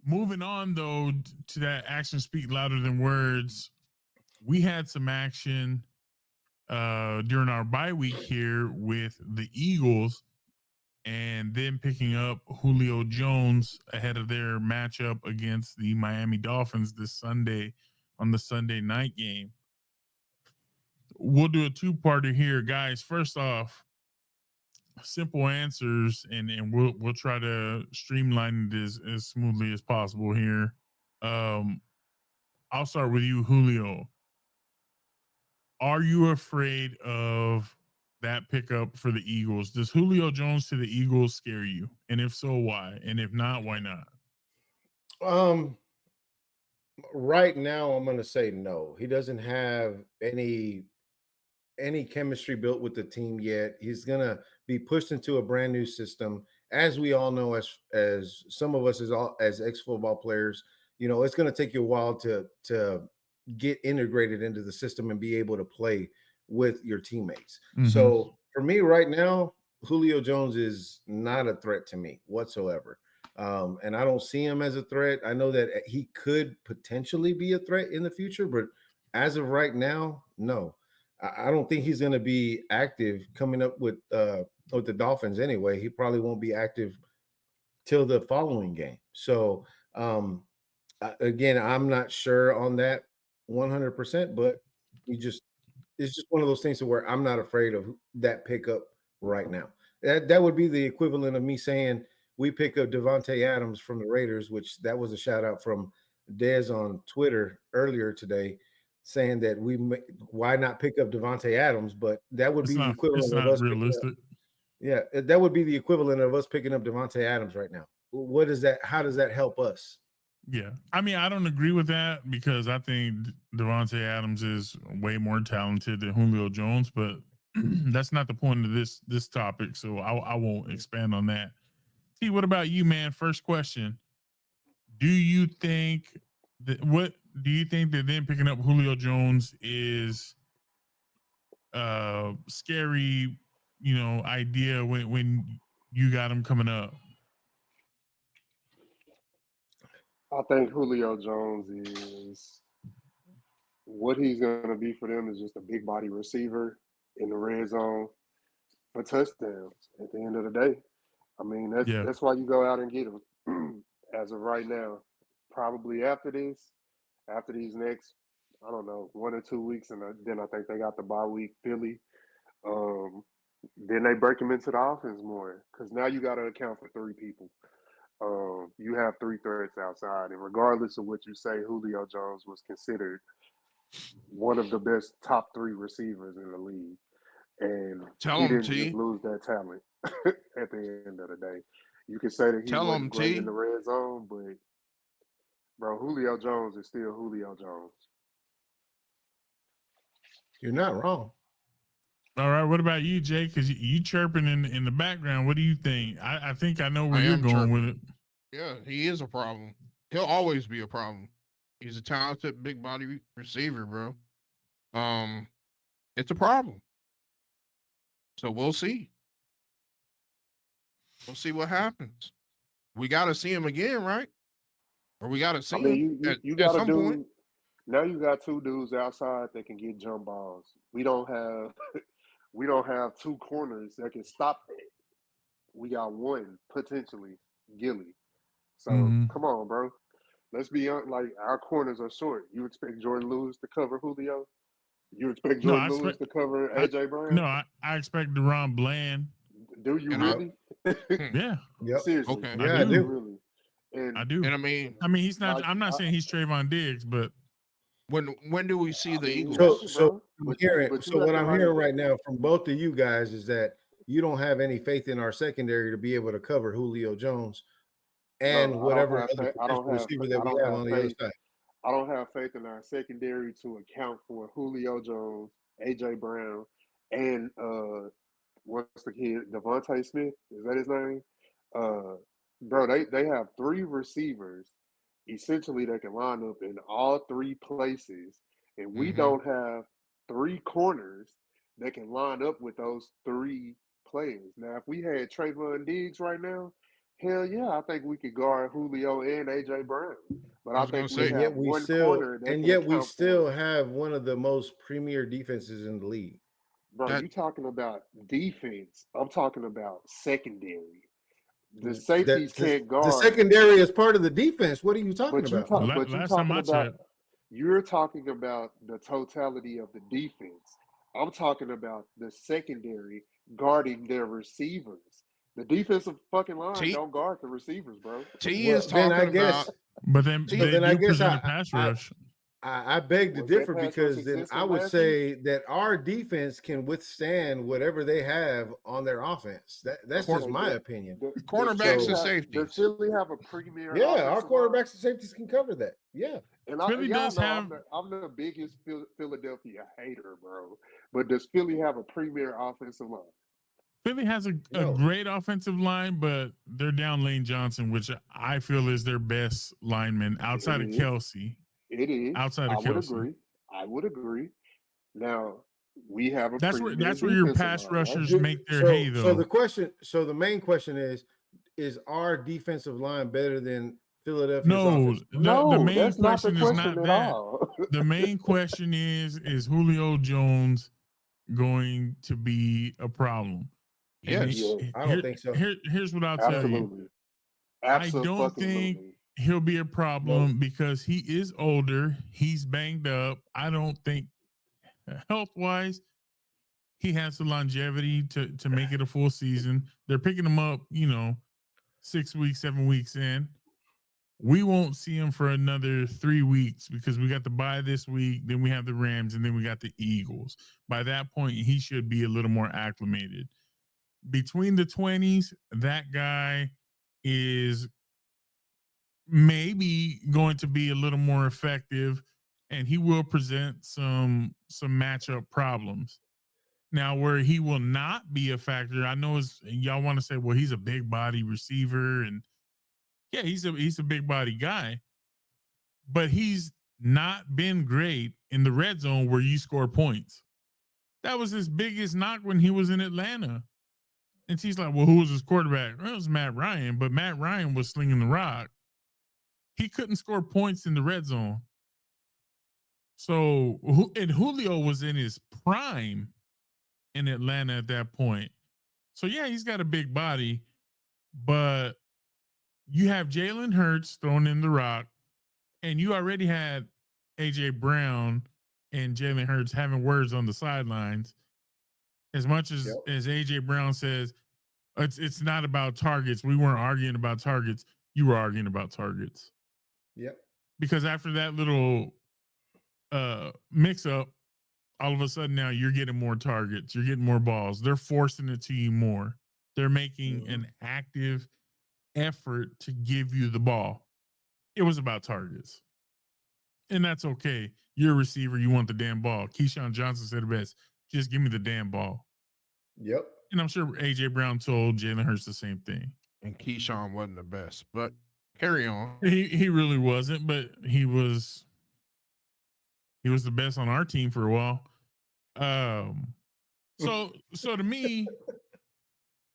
moving on though to that action speak louder than words. We had some action during our bye week here with the Eagles and then picking up Julio Jones ahead of their matchup against the Miami Dolphins this Sunday on the Sunday night game. We'll do a two-parter here, guys. First off, simple answers, and we'll try to streamline it as smoothly as possible here. Um, I'll start with you, Julio. Are you afraid of that pickup for the Eagles? Does Julio Jones to the Eagles scare you? And if so, why? And if not, why not? Um, right now, I'm gonna say no. He doesn't have any chemistry built with the team yet. He's gonna be pushed into a brand new system. As we all know, as some of us as ex football players, it's gonna take you a while to get integrated into the system and be able to play with your teammates. Mm-hmm. So for me right now, Julio Jones is not a threat to me whatsoever. And I don't see him as a threat. I know that he could potentially be a threat in the future, but as of right now, no. I don't think he's going to be active coming up with the Dolphins anyway. He probably won't be active till the following game. So again, I'm not sure on that 100%, but we just it's just one of those things to where I'm not afraid of that pickup right now. That would be the equivalent of me saying we pick up Devontae Adams from the Raiders, which that was a shout out from Dez on Twitter earlier today, saying that why not pick up Devontae Adams? But that would It's be the not. It's equivalent of not us picking up. realistic. Yeah, that would be the equivalent of us picking up Devontae Adams right now. What is that? How does that help us? Yeah, I mean, I don't agree with that because I think Devontae Adams is way more talented than Julio Jones, but that's not the point of this topic. So I won't expand on that. T, what about you, man? First question: Do you think what do you think that then picking up Julio Jones is scary? Idea when you got him coming up. I think Julio Jones is what he's going to be for them is just a big body receiver in the red zone for touchdowns at the end of the day. I mean, Yeah, that's why you go out and get him as of right now. Probably after these next, I don't know, 1 or 2 weeks, and then I think they got the bye week, Philly. Um, then they break him into the offense more because now you got to account for three people. You have three threats outside, and regardless of what you say, Julio Jones was considered one of the best top three receivers in the league, and Tell he him didn't just T. lose that talent at the end of the day. You could say that he Tell wasn't him great in T. the red zone, but bro, Julio Jones is still Julio Jones. You're not wrong. all right. What about you, Jay? Because you chirping in the background. What do you think? I think I know where I you're am going with it. chirping. Yeah, he is a problem. He'll always be a problem. He's a talented big body receiver, bro. Um, it's a problem. So we'll see. We'll see what happens. We got to see him again, right? Or we got to I see mean, him you at got a some point. dude now. You got two dudes outside that can get jump balls. We don't have we don't have two corners that can stop that. We got one potentially, Gilly. So Mm-hmm. come on, bro. Let's be like our corners are short. You expect Jordan Lewis to cover Julio? You expect No, I Jordan Lewis expect. to cover I AJ no, Brown? I expect Deron Bland. Do you And I, Yep. really? hmm, Yeah, Yep. Seriously, okay. I Yeah, I do you do. do. really? I And do. And I mean, I mean, he's not. like, I'm not saying he's Trayvon Diggs, but when do we see I the mean, you So, acting, Eagles? so bro. I'm hearing. But So you what acting I'm like hearing right now from both of you guys is that you don't have any faith in our secondary to be able to cover Julio Jones no. and I don't whatever have other faith. potential receiver that I we don't have have on the other faith. side. I don't have faith in our secondary to account for Julio Jones, AJ Brown, and what's the kid Devontae Smith? Is that his name? Uh, bro, they have three receivers essentially that can line up in all three places, and we Mm-hmm. don't have three corners that can line up with those three players. Now, if we had Trayvon Diggs right now, Hell yeah, I think we could guard Julio and AJ Brown. But I I was gonna think we say, And have yet we one still corner that and can yet we account for still it. have one of the most premier defenses in the league. Bro, that you talking about defense. I'm talking about secondary. The That safeties the, can't the guard. secondary is part of the defense. What are you talking But you about? talk but you Last time talking I about checked, you're talking about the totality of the defense. I'm talking about the secondary guarding their receivers. The defensive fucking line T don't guard the receivers, bro. T is Well, then I talking about guess but then T. they then I do guess present a pass I rush. I beg to Was that differ pass rush because then I existent would last week? say that our defense can withstand whatever they have on their offense. That's just Okay, my opinion. does Cornerbacks and So Does safeties. Philly have a premier yeah, our offensive line? quarterbacks and safeties can cover that. Yeah. And Philly y'all does know have I'm the biggest Philadelphia hater, bro. But does Philly have a premier offensive line? Philly has a No. great offensive line, but they're down Lane Johnson, which I feel is their best lineman outside It of is. Kelsey. It is. Outside I of would Kelsey, agree. I would agree. Now we have a that's premier where your defensive pass line, right? rushers make their hay, So though. the main question is our defensive line better than Philadelphia's No, offensive line? the No, main that's not the question is question not at that. all. The main question is Julio Jones going to be a problem? And Yes. Yes, I don't think so. here's what I'll tell you. absolutely. I don't think Absolutely. he'll be a No. problem because he is older. He's banged up. I don't think health wise he has the longevity to make it a full season. They're picking him up, 6 weeks, 7 weeks in. We won't see him for another 3 weeks because we got the bye this week, then we have the Rams, and then we got the Eagles. By that point, he should be a little more acclimated. Between the 20s, that guy is maybe going to be a little more effective, and he will present some matchup problems. Now, where he will not be a factor, I know is y'all want to say, well, he's a big body receiver, and yeah, he's a big body guy, but he's not been great in the red zone where you score points. That was his biggest knock when he was in Atlanta. And he's like, well, who was his quarterback? Well, it was Matt Ryan, but Matt Ryan was slinging the rock. He couldn't score points in the red zone. So, and Julio was in his prime in Atlanta at that point. So, yeah, he's got a big body, but you have Jalen Hurts throwing in the rock, and you already had AJ Brown and Jalen Hurts having words on the sidelines. As much as Yep. AJ Brown says, it's not about targets. We weren't arguing about targets. You were arguing about targets. Yep. Because after that little mix up, all of a sudden now you're getting more targets, you're getting more balls. They're forcing it to you more. They're making an active effort to give you the ball. It was about targets. And that's okay. You're a receiver, you want the damn ball. Keyshawn Johnson said it best. Just give me the damn ball. Yep. And I'm sure AJ Brown told Jalen Hurts the same thing. And Keyshawn wasn't the best, but carry on. He really wasn't, but he was the best on our team for a while. So to me,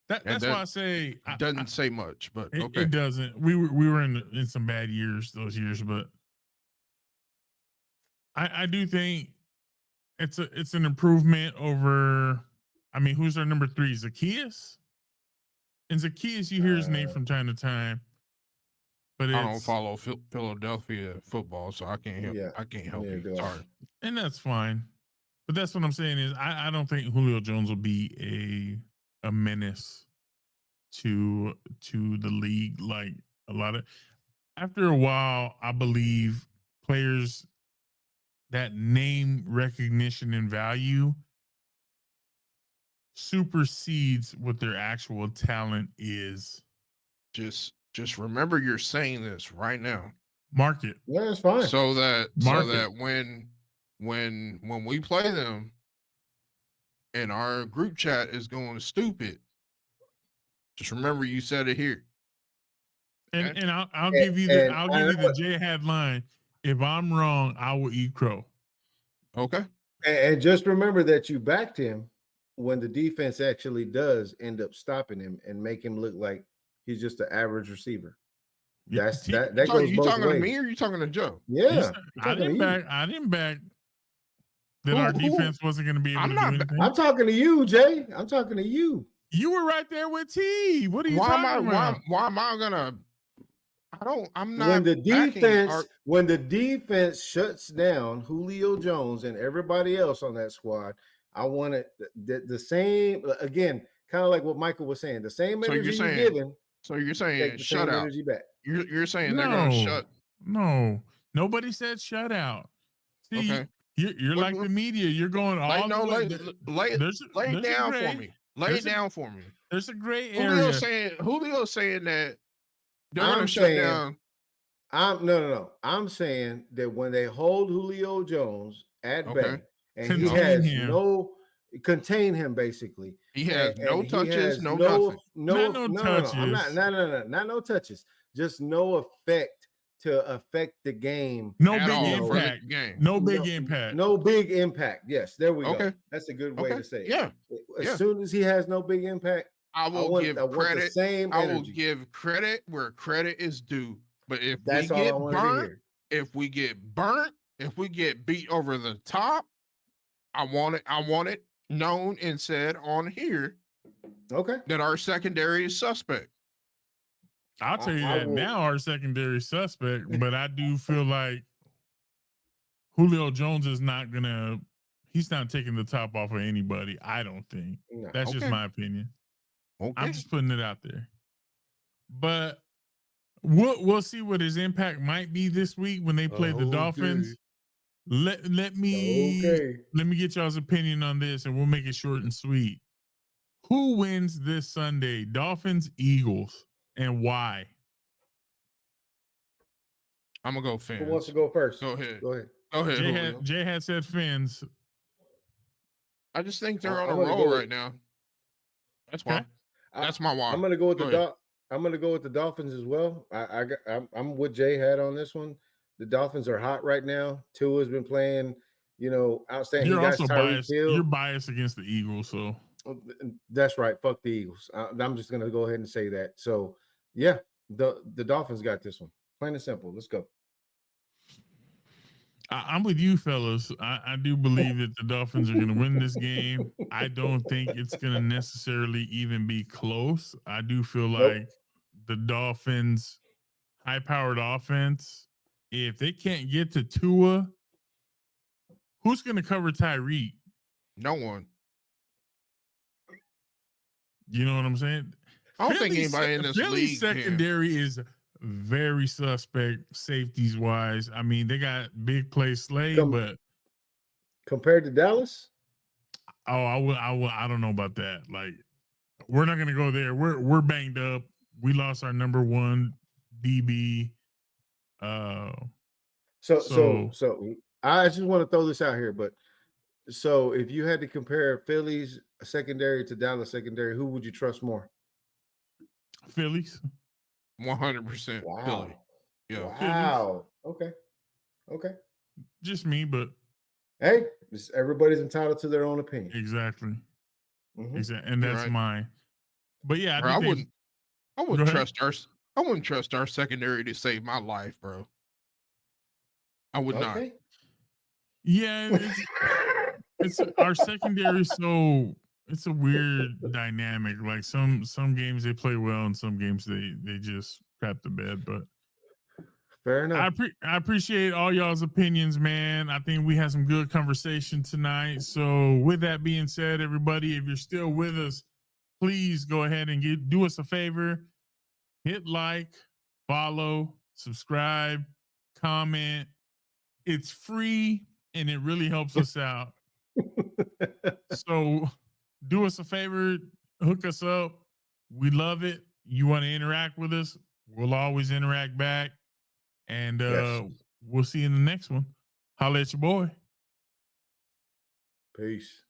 that's why I say doesn't say much, but okay. It doesn't. We were in some bad years those years, but I do think it's an improvement over. I mean, who's our number 3? Zacchaeus? And Zacchaeus, you hear his name from time to time, but I don't follow Philadelphia football, so I can't help. Yeah, I can't help neither you. do I. Sorry. And that's fine. But that's what I'm saying is I don't think Julio Jones will be a menace to the league like a lot of. After a while, I believe players that name recognition and value supersedes what their actual talent is. Just remember you're saying this right now. Market. Yeah, that's fine. So that Market. when we play them and our group chat is going stupid, just remember you said it here. And Okay? and I'll give you the And I know J Had line. If I'm wrong, I will eat crow. Okay. And just remember that you backed him when the defense actually does end up stopping him and make him look like He's just an average receiver. Yeah, That's T- that that So goes you both talking to ways. me or you talking to Joe? you Yeah, said- I'm I talking to didn't you. back. I didn't back that our defense wasn't going to be able I'm to not do ba- anything. I'm talking to you, Jay. I'm talking to you. You were right there with T. What are you Why am I? talking Why, about? why am I gonna? I don't. I'm not When the backing defense, when the defense shuts down Julio Jones and everybody else on that squad, I want it the same again, kind of like what Michael was saying. The same So you're energy you're saying. giving, So you're saying take the same shutout. energy back. You're saying they're gonna No, shut. no, nobody said shutout. See, Okay. you're What- like the media. You're going all the way. lay There's it down for gray. me. Lay there's it a- down for me. There's a gray area. Julio's saying that they're gonna I'm shut saying, down. no. I'm saying that when they hold Julio Jones at Okay. bay and he Contain has him. contain him basically. He has no he touches, has no nothing. Not no no. I'm touches. not no touches. Just no effect to affect the game. No At big all for the impact. game. No big impact. No big impact. Yes, there we go. Okay. That's a good way Okay. to say it. Yeah. As Yeah. soon as he has no big impact, I will give I want the credit. same I will energy. give credit where credit is due. But if That's we all I get wanted to burnt, hear. if we get beat over the top, I want it known and said on here Okay. that our secondary is suspect. I'll tell you I that will- now our secondary suspect, but I do feel like Julio Jones is not gonna. He's not taking the top off of anybody. I don't think. No. That's just Okay. my opinion. Okay. I'm just putting it out there. But we'll see what his impact might be this week when they play the Dolphins. Let me get y'all's opinion on this, and we'll make it short and sweet. Who wins this Sunday? Dolphins, Eagles, and why? I'm gonna go Who wants Fins. to go first? Go ahead. Go ahead. Go ahead, Julio. Jay had said Fins. I just think they're on I'm a gonna roll go- right now. That's why. Okay. That's my why. I'm gonna go with Go the ahead. I'm gonna go with the Dolphins as well. I'm with Jay had on this one. The Dolphins are hot right now. Tua's been playing, outstanding. You're He got also Tyreek biased. Hill. You're biased against the Eagles, so That's right. Fuck the Eagles. I'm just gonna go ahead and say that. So yeah, the Dolphins got this one. Plain and simple. Let's go. I'm with you, fellas. I do believe that the Dolphins are going to win this game. I don't think it's going to necessarily even be close. I do feel like the Dolphins' high-powered offense, if they can't get to Tua, who's going to cover Tyreek? No one. You know what I'm saying? I don't think anybody in this Philly's league can. secondary is very suspect safeties wise. I mean, they got big play Slay, but compared to Dallas, I don't know about that. Like, we're not gonna go there. We're banged up. We lost our number one DB. So I just want to throw this out here, but so if you had to compare Philly's secondary to Dallas secondary, who would you trust more? Phillies. 100% Wow. Philly. Yeah. Wow. Okay. Just me, but Hey, everybody's entitled to their own opinion. exactly. Mhm. Exactly. And that's right. mine. But yeah, Bro, I wouldn't Go trust our secondary to save my life, bro. I would not. Okay. Yeah, it's our secondary, so it's a weird dynamic. Like some games they play well, and some games they just crap the bed. But Fair enough. I appreciate all y'all's opinions, man. I think we had some good conversation tonight. So with that being said, everybody, if you're still with us, please go ahead and do us a favor. Hit like, follow, subscribe, comment. It's free and it really helps us out. So do us a favor, hook us up. We love it. You want to interact with us? We'll always interact back. And Yes. we'll see you in the next one. Holla at your boy. Peace.